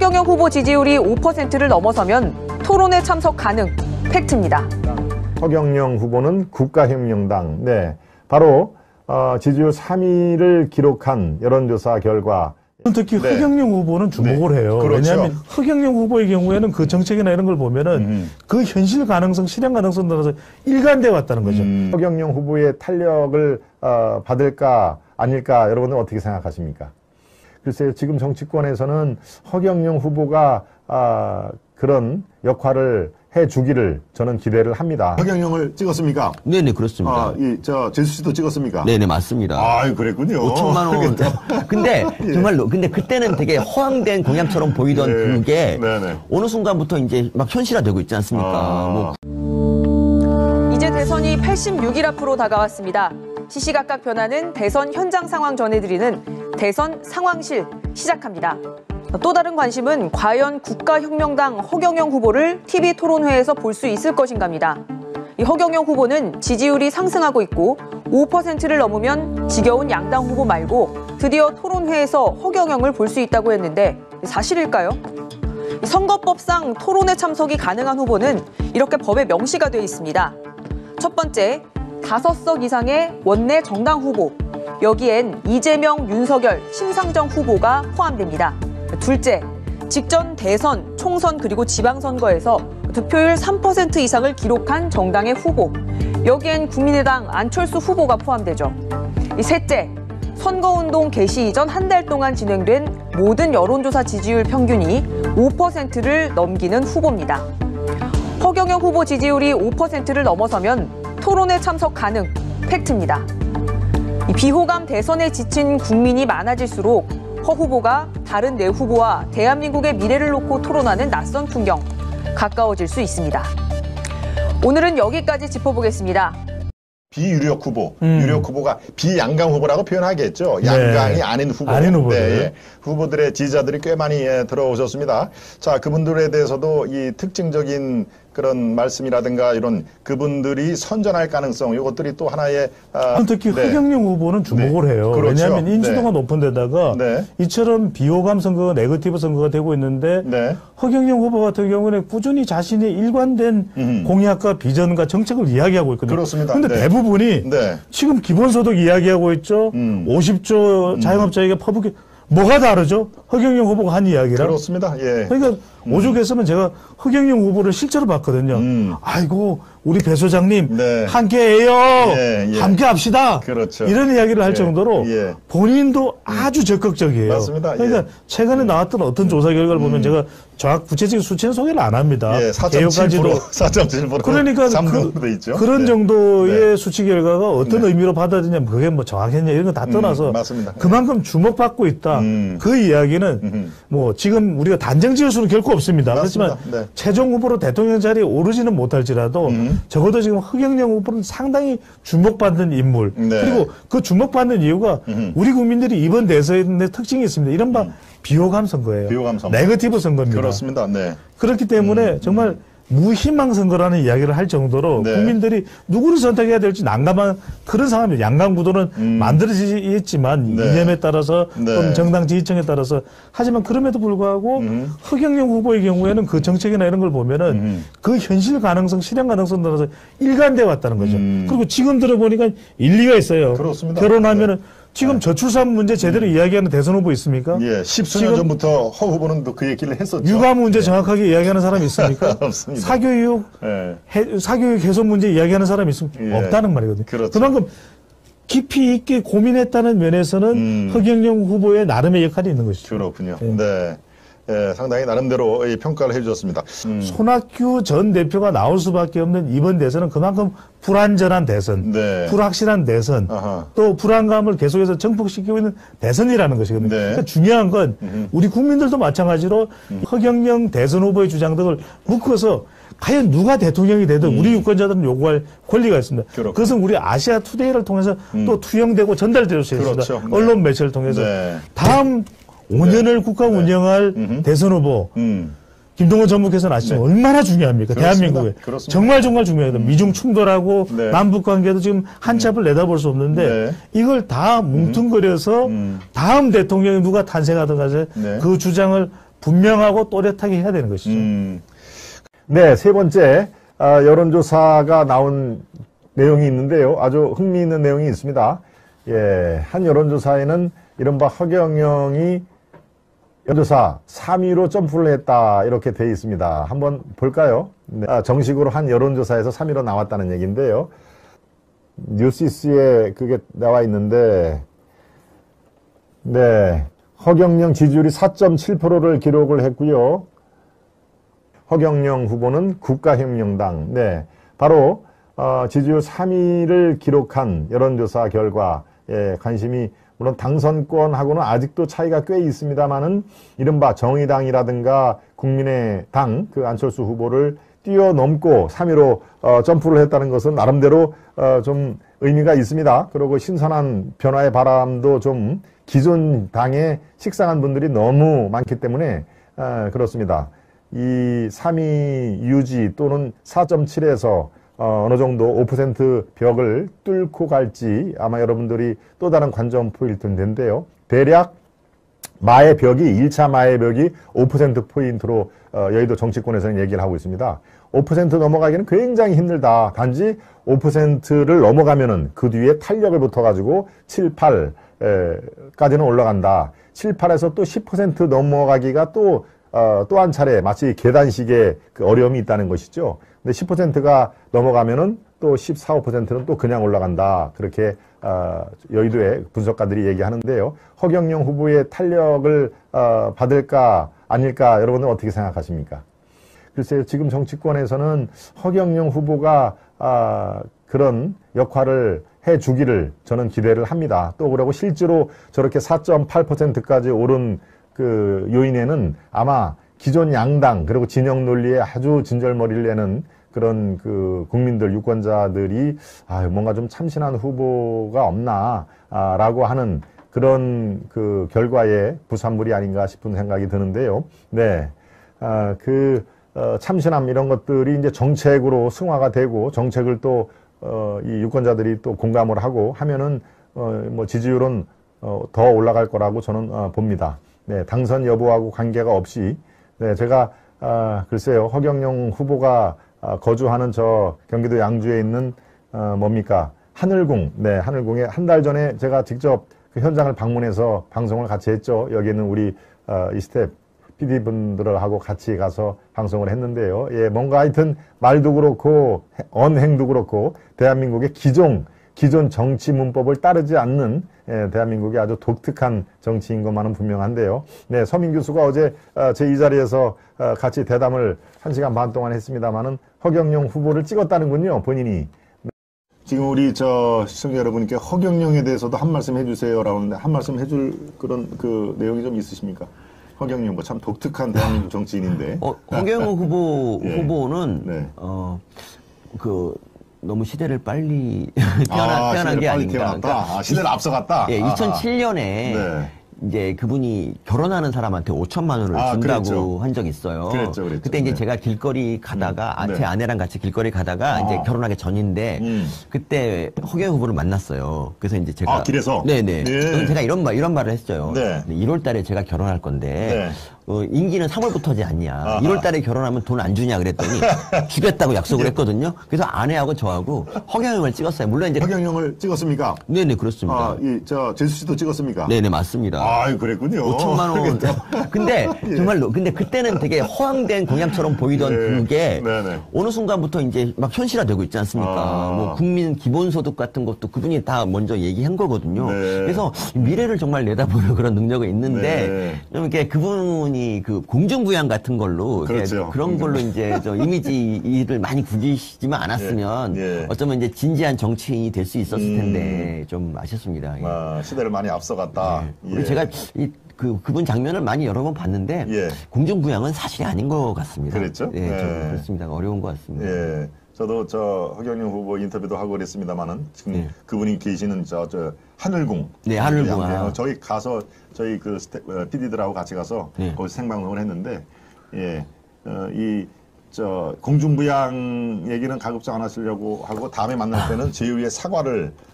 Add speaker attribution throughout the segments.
Speaker 1: 허경영 후보 지지율이 5%를 넘어서면 토론회 참석 가능. 팩트입니다.
Speaker 2: 허경영 후보는 국가혁명당, 바로 지지율 3위를 기록한 여론조사 결과.
Speaker 3: 특히 허경영 후보는 주목을 해요.
Speaker 2: 그렇죠.
Speaker 3: 왜냐하면 허경영 후보의 경우에는 그 정책이나 이런 걸 보면은 그 현실 가능성, 실현 가능성 따라서 일관돼 왔다는 거죠.
Speaker 2: 허경영 후보의 탄력을 받을까 아닐까 여러분은 어떻게 생각하십니까? 글쎄요, 지금 정치권에서는 허경영 후보가 그런 역할을 해주기를 저는 기대를 합니다.
Speaker 4: 허경영을 찍었습니까?
Speaker 5: 네네, 그렇습니다.
Speaker 4: 재수 씨도 찍었습니까?
Speaker 5: 네네, 맞습니다.
Speaker 4: 아, 그랬군요.
Speaker 5: 5천만 원. 근데, 정말로, 근데 그때는 되게 허황된 공약처럼 보이던 그게 어느 순간부터 이제 막 현실화되고 있지 않습니까?
Speaker 1: 이제 대선이 86일 앞으로 다가왔습니다. 시시각각 변하는 대선 현장 상황 전해드리는 대선 상황실 시작합니다. 또 다른 관심은 과연 국가혁명당 허경영 후보를 TV 토론회에서 볼 수 있을 것인가입니다. 이 허경영 후보는 지지율이 상승하고 있고 5%를 넘으면 지겨운 양당 후보 말고 드디어 토론회에서 허경영을 볼 수 있다고 했는데 사실일까요? 선거법상 토론회 참석이 가능한 후보는 이렇게 법에 명시가 되어 있습니다. 첫 번째, 5석 이상의 원내 정당 후보. 여기엔 이재명, 윤석열, 심상정 후보가 포함됩니다. 둘째, 직전 대선, 총선 그리고 지방선거에서 득표율 3% 이상을 기록한 정당의 후보. 여기엔 국민의당 안철수 후보가 포함되죠. 셋째, 선거운동 개시 이전 한 달 동안 진행된 모든 여론조사 지지율 평균이 5%를 넘기는 후보입니다. 허경영 후보 지지율이 5%를 넘어서면 토론회 참석 가능. 팩트입니다. 비호감 대선에 지친 국민이 많아질수록 허 후보가 다른 내 후보와 대한민국의 미래를 놓고 토론하는 낯선 풍경 가까워질 수 있습니다. 오늘은 여기까지 짚어보겠습니다.
Speaker 4: 비유력 후보, 유력 후보가 비양강 후보라고 표현하겠죠. 양강이 아닌 후보. 후보들의 지지자들이 꽤 많이 들어오셨습니다. 자, 그분들에 대해서도 이 특징적인 그런 말씀이라든가 이런 그분들이 선전할 가능성, 이것들이 또 하나의
Speaker 3: 특히 허경영 후보는 주목을 해요.
Speaker 4: 그렇죠.
Speaker 3: 왜냐하면 인지도가 높은 데다가 이처럼 비호감 선거가 네거티브 선거가 되고 있는데 허경영 후보 같은 경우는 꾸준히 자신의 일관된 공약과 비전과 정책을 이야기하고 있거든요.
Speaker 4: 그렇습니다.
Speaker 3: 그런데 대부분이 지금 기본소득 이야기하고 있죠. 50조 자영업자에게 퍼붓기. 뭐가 다르죠? 허경영 후보가 한 이야기랑.
Speaker 4: 그렇습니다.
Speaker 3: 그러니까 오죽했으면 제가 허경영 후보를 실제로 봤거든요. 아이고, 우리 배 소장님, 함께해요. 함께 합시다.
Speaker 4: 그렇죠.
Speaker 3: 이런 이야기를 할 정도로 본인도 아주 적극적이에요.
Speaker 4: 맞습니다.
Speaker 3: 그러니까 최근에 나왔던 어떤 조사 결과를 보면 제가 구체적인 수치는 소개를 안 합니다.
Speaker 4: 4.7%.
Speaker 3: 그러니까 그런 정도의 수치 결과가 어떤 의미로 받아들이냐면 그게 뭐 정확했냐 이런 거 다 떠나서 그만큼 주목받고 있다. 그 이야기는 뭐 지금 우리가 단정 지을 수는 결코 없습니다. 그렇지만 최종 후보로 대통령 자리에 오르지는 못할지라도 적어도 지금 허경영 후보는 상당히 주목받는 인물. 그리고 그 주목받는 이유가 우리 국민들이 이번 대선의 특징이 있습니다. 이른바 비호감 선거예요.
Speaker 4: 비호감 선거.
Speaker 3: 네거티브 선거입니다.
Speaker 4: 그렇습니다.
Speaker 3: 그렇기 때문에 정말 무희망 선거라는 이야기를 할 정도로 국민들이 누구를 선택해야 될지 난감한 그런 상황입니다. 양강 구도는 만들어지겠지만 이념에 따라서 또는 정당 지지층에 따라서 하지만 그럼에도 불구하고 허경영 후보의 경우에는 그 정책이나 이런 걸 보면은 그 현실 가능성, 실현 가능성 따라서 일관돼 왔다는 거죠. 그리고 지금 들어보니까 일리가 있어요.
Speaker 4: 그렇습니다.
Speaker 3: 결혼하면은 지금 저출산 문제 제대로 이야기하는 대선 후보 있습니까?
Speaker 4: 십수년 전부터 허 후보는 또 그 얘기를 했었죠.
Speaker 3: 육아 문제 정확하게 이야기하는 사람이 있습니까?
Speaker 4: 없습니다.
Speaker 3: 사교육 개선 문제 이야기하는 사람이 있습니까? 없다는 말이거든요.
Speaker 4: 그렇죠.
Speaker 3: 그만큼 깊이 있게 고민했다는 면에서는 허경영 후보의 나름의 역할이 있는 것이죠.
Speaker 4: 그렇군요. 상당히 나름대로 평가를 해주셨습니다.
Speaker 3: 손학규 전 대표가 나올 수밖에 없는 이번 대선은 그만큼 불안전한 대선, 불확실한 대선, 또 불안감을 계속해서 정복시키고 있는 대선이라는 것이거든요. 그러니까 중요한 건 우리 국민들도 마찬가지로 허경영 대선 후보의 주장 등을 묶어서 과연 누가 대통령이 되든 우리 유권자들은 요구할 권리가 있습니다. 그것은 우리 아시아 투데이를 통해서 또 투영되고 전달될 수 있습니다. 언론 매체를 통해서. 다음 5년을 국가 운영할 대선 후보 김동연 전무께서는 아시죠? 얼마나 중요합니까? 대한민국에. 정말 중요합니다. 미중 충돌하고 남북 관계도 지금 한치 앞을 내다볼 수 없는데 이걸 다 뭉뚱그려서 다음 대통령이 누가 탄생하든 간에 그 주장을 분명하고 또렷하게 해야 되는 것이죠.
Speaker 2: 네, 세 번째 여론조사가 나온 내용이 있는데요. 아주 흥미있는 내용이 있습니다. 예, 한 여론조사에는 이른바 허경영이 여론조사 3위로 점프를 했다 이렇게 돼 있습니다. 한번 볼까요? 네, 정식으로 한 여론조사에서 3위로 나왔다는 얘기인데요. 뉴시스에 그게 나와 있는데, 네, 허경영 지지율이 4.7%를 기록을 했고요. 허경영 후보는 국가혁명당, 네, 바로 지지율 3위를 기록한 여론조사 결과, 예, 관심이 물론 당선권하고는 아직도 차이가 꽤 있습니다만은 이른바 정의당이라든가 국민의당 그 안철수 후보를 뛰어넘고 3위로 점프를 했다는 것은 나름대로 좀 의미가 있습니다. 그리고 신선한 변화의 바람도 좀 기존 당에 식상한 분들이 너무 많기 때문에 그렇습니다. 이 3위 유지 또는 4.7에서 어느 정도 5% 벽을 뚫고 갈지 아마 여러분들이 또 다른 관전 포인트인데요. 대략 마의 벽이 1차 마의 벽이 5%포인트로 여의도 정치권에서는 얘기를 하고 있습니다. 5% 넘어가기는 굉장히 힘들다. 단지 5%를 넘어가면은 그 뒤에 탄력을 붙어가지고 7, 8까지는 올라간다. 7, 8에서 또 10% 넘어가기가 또 한 차례 마치 계단식의 그 어려움이 있다는 것이죠. 근데 10%가 넘어가면은 또 14, 5%는 또 그냥 올라간다. 그렇게 여의도의 분석가들이 얘기하는데요. 허경영 후보의 탄력을 받을까 아닐까 여러분은 어떻게 생각하십니까? 글쎄요, 지금 정치권에서는 허경영 후보가 그런 역할을 해주기를 저는 기대를 합니다. 또 그러고 실제로 저렇게 4.8%까지 오른 그 요인에는 아마 기존 양당 그리고 진영 논리에 아주 진절머리를 내는 그런 그 국민들 유권자들이 뭔가 좀 참신한 후보가 없나라고 하는 그런 그 결과의 부산물이 아닌가 싶은 생각이 드는데요. 네, 참신함 이런 것들이 이제 정책으로 승화가 되고 정책을 또 이 유권자들이 또 공감을 하고 하면은 뭐 지지율은 더 올라갈 거라고 저는 봅니다. 네, 당선 여부하고 관계가 없이 네, 제가 글쎄요 허경영 후보가 거주하는 저 경기도 양주에 있는 뭡니까 하늘궁, 네, 하늘궁에 한 달 전에 제가 직접 그 현장을 방문해서 방송을 같이 했죠. 여기는 우리 이스텝 PD분들하고 같이 가서 방송을 했는데요. 예, 뭔가 하여튼 말도 그렇고 언행도 그렇고 대한민국의 기존 정치 문법을 따르지 않는 대한민국의 아주 독특한 정치인 것만은 분명한데요. 네, 서민 교수가 어제 제 이 자리에서 같이 대담을 1시간 반 동안 했습니다만은 허경영 후보를 찍었다는군요, 본인이.
Speaker 4: 지금 우리 시청자 여러분께 허경영에 대해서도 한 말씀 해주세요라고 하는데 한 말씀 해줄 그런 그 내용이 좀 있으십니까? 허경영 후보 참 독특한 대한민국 정치인인데.
Speaker 5: 허경영
Speaker 4: 예.
Speaker 5: 후보는
Speaker 4: 네.
Speaker 5: 너무 시대를 빨리 태어난 게 아닌가.
Speaker 4: 그러니까 시대를 앞서갔다.
Speaker 5: 예, 2007년에
Speaker 4: 네.
Speaker 5: 이제 그분이 결혼하는 사람한테 5천만 원을 준다고
Speaker 4: 그랬죠.
Speaker 5: 한 적이 있어요.
Speaker 4: 그랬죠.
Speaker 5: 그때 이제
Speaker 4: 네.
Speaker 5: 제가 길거리 가다가
Speaker 4: 네.
Speaker 5: 제 아내랑 같이 길거리 가다가 이제 결혼하기 전인데 그때 허경영 후보를 만났어요. 그래서 이제 제가
Speaker 4: 길에서
Speaker 5: 네네.
Speaker 4: 예.
Speaker 5: 그래서 제가 이런 말을 했어요.
Speaker 4: 네.
Speaker 5: 1월달에 제가 결혼할 건데.
Speaker 4: 네.
Speaker 5: 임기는 3월부터지 않냐. 1월달에 결혼하면 돈 안 주냐 그랬더니 주겠다고 약속을 했거든요. 그래서 아내하고 저하고 허경영을 찍었어요. 물론 이제
Speaker 4: 허경영을 찍었습니까?
Speaker 5: 네네 그렇습니다.
Speaker 4: 제수 씨도 찍었습니까?
Speaker 5: 네네 맞습니다.
Speaker 4: 그랬군요.
Speaker 5: 5천만 원. 근데 정말로 근데 그때는 되게 허황된 공약처럼 보이던 그게
Speaker 4: 네네.
Speaker 5: 어느 순간부터 이제 막 현실화되고 있지 않습니까? 뭐 국민 기본소득 같은 것도 그분이 다 먼저 얘기한 거거든요.
Speaker 4: 네.
Speaker 5: 그래서 미래를 정말 내다보는 그런 능력이 있는데
Speaker 4: 네.
Speaker 5: 좀 이렇게 그분이 그 공중부양 같은 걸로
Speaker 4: 그렇죠.
Speaker 5: 그런 걸로 이제 이미지를 많이 구기시지만 않았으면
Speaker 4: 예.
Speaker 5: 어쩌면 이제 진지한 정치인이 될 수 있었을 텐데 좀 아쉽습니다. 예.
Speaker 4: 시대를 많이 앞서갔다.
Speaker 5: 그리고 제가 그분 장면을 많이 여러 번 봤는데
Speaker 4: 예.
Speaker 5: 공중부양은 사실이 아닌 것 같습니다.
Speaker 4: 그랬죠?
Speaker 5: 예,
Speaker 4: 네.
Speaker 5: 좀 그렇습니다. 어려운 것 같습니다.
Speaker 4: 예. 저도 허경영 후보 인터뷰도 하고 그랬습니다만은 지금 그분이 계시는 하늘궁.
Speaker 5: 네, 하늘궁.
Speaker 4: 저희 가서 저희 PD들하고 같이 가서 거기서 생방송을 했는데 이 공중부양 얘기는 가급적 안 하시려고 하고 다음에 만날 때는 제2의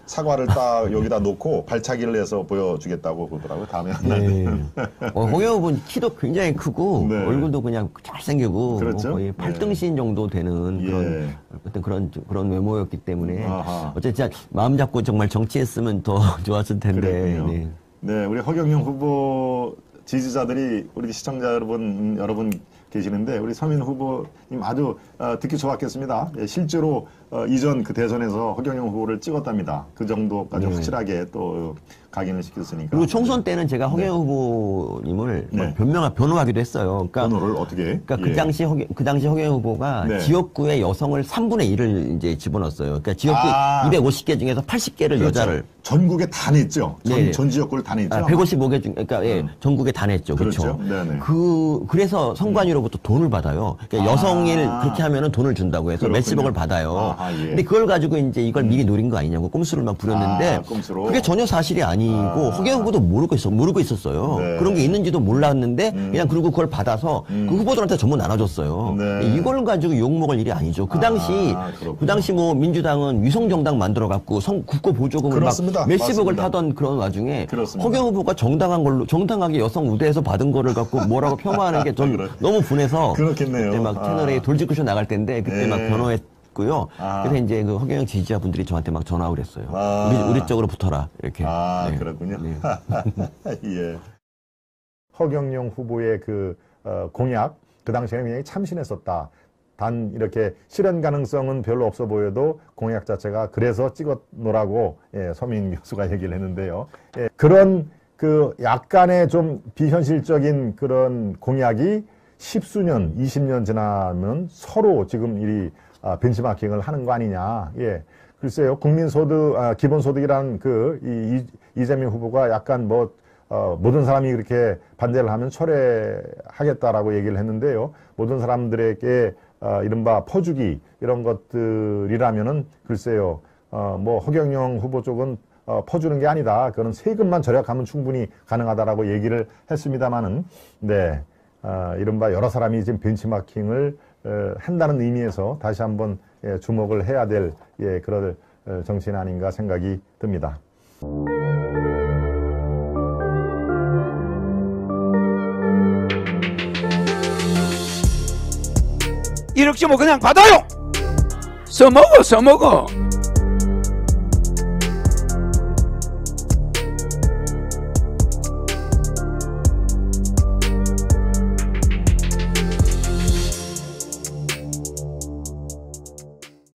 Speaker 4: 사과를 딱 여기다 놓고 발차기를 해서 보여주겠다고 그러더라고요. 다음에 만날 때는.
Speaker 5: 홍영욱 후보는 키도 굉장히 크고
Speaker 4: 네.
Speaker 5: 얼굴도 그냥 잘생기고
Speaker 4: 그렇죠?
Speaker 5: 거의 8등신 정도 되는
Speaker 4: 예.
Speaker 5: 그런 외모였기 때문에
Speaker 4: 아하.
Speaker 5: 어쨌든 마음 잡고 정말 정치했으면 더 좋았을 텐데.
Speaker 4: 그랬군요. 네, 우리 허경영 후보 지지자들이 우리 시청자 여러분 계시는데 우리 서민 후보님 아주 듣기 좋았겠습니다. 예, 실제로 이전 그 대선에서 허경영 후보를 찍었답니다. 그 정도까지 확실하게 또 각인을 시켰으니까.
Speaker 5: 그리고 총선 때는 제가 허경영 후보님을 변호하기도 했어요. 그러니까
Speaker 4: 변호를 어떻게?
Speaker 5: 그러니까 그 당시 허경영 후보가 지역구의 여성을 3분의 1을 이제 집어넣었어요. 그러니까 지역구 250개 중에서 80개를
Speaker 4: 그렇죠.
Speaker 5: 여자를.
Speaker 4: 전국에 다 냈죠. 전 지역구를 다 냈죠.
Speaker 5: 155개 중, 그러니까 전국에 다 냈죠.
Speaker 4: 그렇죠.
Speaker 5: 그렇죠. 그래서 선관위로부터 돈을 받아요. 그러니까 여성일 그렇게 하면은 돈을 준다고 해서
Speaker 4: 그렇군요.
Speaker 5: 몇십억을 받아요.
Speaker 4: 예.
Speaker 5: 근데 그걸 가지고 이제 이걸 미리 노린 거 아니냐고 꼼수를 막 부렸는데
Speaker 4: 꼼수로.
Speaker 5: 그게 전혀 사실이 아니고 허경영 후보도 모르고 있었어요.
Speaker 4: 네.
Speaker 5: 그런 게 있는지도 몰랐는데 그냥 그리고 그걸 받아서 그 후보들한테 전부 나눠줬어요.
Speaker 4: 네.
Speaker 5: 이걸 가지고 욕먹을 일이 아니죠. 그 당시 뭐 민주당은 위성정당 만들어 갖고 국고 보조금을
Speaker 4: 그렇습니다.
Speaker 5: 막 몇십억을
Speaker 4: 맞습니다.
Speaker 5: 타던 그런 와중에
Speaker 4: 그렇습니다.
Speaker 5: 허경영 후보가 정당하게 여성 우대에서 받은 거를 갖고 뭐라고 겸하는 게 전 너무 분해서
Speaker 4: 그렇겠네요.
Speaker 5: 그때 막 채널에 돌직구쇼 나갈 때인데 그때 막 변호했고요. 그래서 이제 그 허경영 지지자분들이 저한테 막 전화를 했어요. 우리 쪽으로 붙어라 이렇게. 네.
Speaker 4: 그렇군요.
Speaker 5: 네.
Speaker 2: 예. 허경영 후보의 그 공약 그 당시에 굉장히 참신했었다. 단 이렇게 실현 가능성은 별로 없어 보여도 공약 자체가 그래서 찍었노라고 서민 교수가 얘기를 했는데요. 그런 그 약간의 좀 비현실적인 그런 공약이 10수년, 20년 지나면 서로 지금 이 벤치마킹을 하는 거 아니냐. 글쎄요, 국민소득, 기본소득이란 이재명 후보가 약간 모든 사람이 그렇게 반대를 하면 철회하겠다라고 얘기를 했는데요. 모든 사람들에게 이른바 퍼주기 이런 것들이라면은 글쎄요, 허경영 후보 쪽은 퍼주는 게 아니다. 그거는 세금만 절약하면 충분히 가능하다라고 얘기를 했습니다만은, 이른바 여러 사람이 지금 벤치마킹을 한다는 의미에서 다시 한번 주목을 해야 될 그런 정치인 아닌가 생각이 듭니다.
Speaker 6: 이렇게 뭐 그냥 받아요. 써먹어.